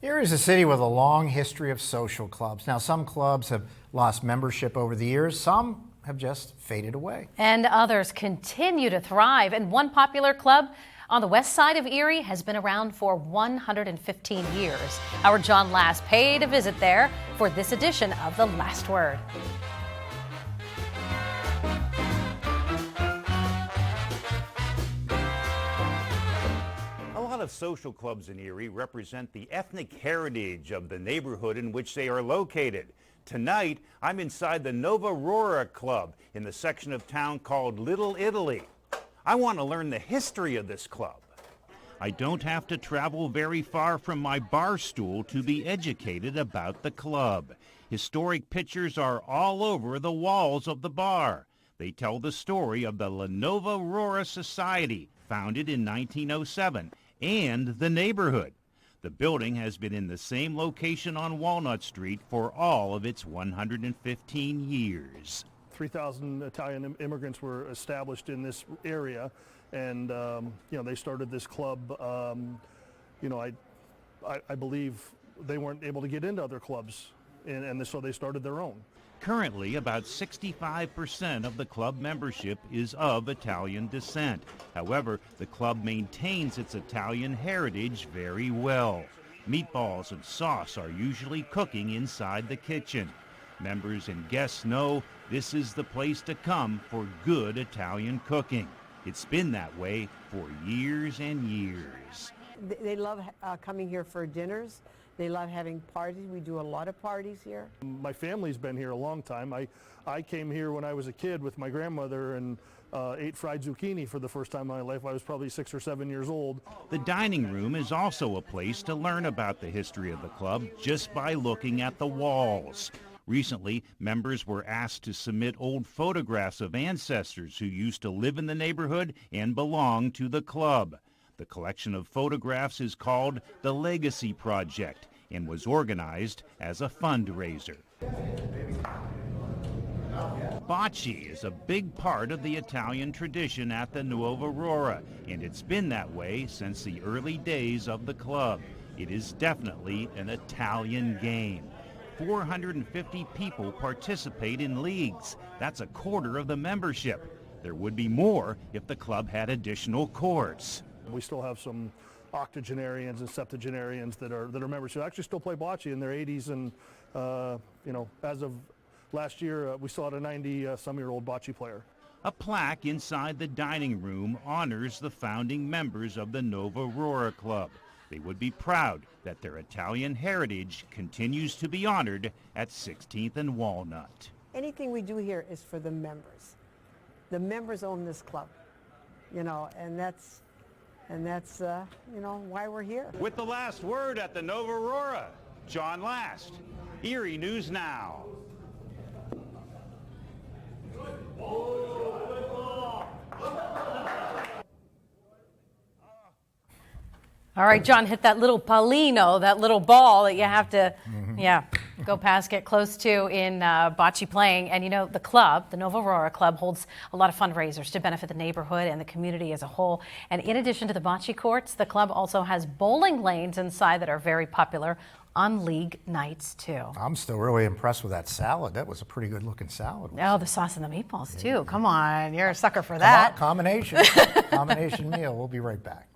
Erie is a city with a long history of social clubs. Now, some clubs have lost membership over the years. Some have just faded away. And others continue to thrive. And one popular club on the west side of Erie has been around for 115 years. Our John Last paid a visit there for this edition of The Last Word. A lot of social clubs in Erie represent the ethnic heritage of the neighborhood in which they are located. Tonight, I'm inside the Nuova Aurora Club in the section of town called Little Italy. I want to learn the history of this club. I don't have to travel very far from my bar stool to be educated about the club. Historic pictures are all over the walls of the bar. They tell the story of the Nuova Aurora Society, founded in 1907, and the neighborhood. The building has been in the same location on Walnut Street for all of its 115 years. 3,000 Italian immigrants were established in this area, and they started this club. I believe they weren't able to get into other clubs, and so they started their own. Currently, about 65% of the club membership is of Italian descent. However, the club maintains its Italian heritage very well. Meatballs and sauce are usually cooking inside the kitchen. Members and guests know this is the place to come for good Italian cooking. It's been that way for years and years. They love coming here for dinners. They love having parties. We do a lot of parties here. My family's been here a long time. I came here when I was a kid with my grandmother and ate fried zucchini for the first time in my life. I was probably 6 or 7 years old. The dining room is also a place to learn about the history of the club just by looking at the walls. Recently, members were asked to submit old photographs of ancestors who used to live in the neighborhood and belong to the club. The collection of photographs is called the Legacy Project and was organized as a fundraiser. Bocce is a big part of the Italian tradition at the Nuova Aurora, and it's been that way since the early days of the club. It is definitely an Italian game. 450 people participate in leagues. That's a quarter of the membership. There would be more if the club had additional courts. We still have some octogenarians and septuagenarians that are members who actually still play bocce in their 80s, and as of last year, we still had a 90-some-year-old bocce player. A plaque inside the dining room honors the founding members of the Nuova Aurora Club. They would be proud that their Italian heritage continues to be honored at 16th and Walnut. Anything we do here is for the members. The members own this club, and that's why we're here. With the last word at the Nuova Aurora, John Last, Erie News Now. All right, John, hit that little pallino, that little ball that you have to, go past, get close to in bocce playing. And the club, the Nuova Aurora Club, holds a lot of fundraisers to benefit the neighborhood and the community as a whole. And in addition to the bocce courts, the club also has bowling lanes inside that are very popular on league nights too. I'm still really impressed with that salad. That was a pretty good looking salad. Oh, the sauce and the meatballs too. Come on, you're a sucker for that. Combination meal. We'll be right back.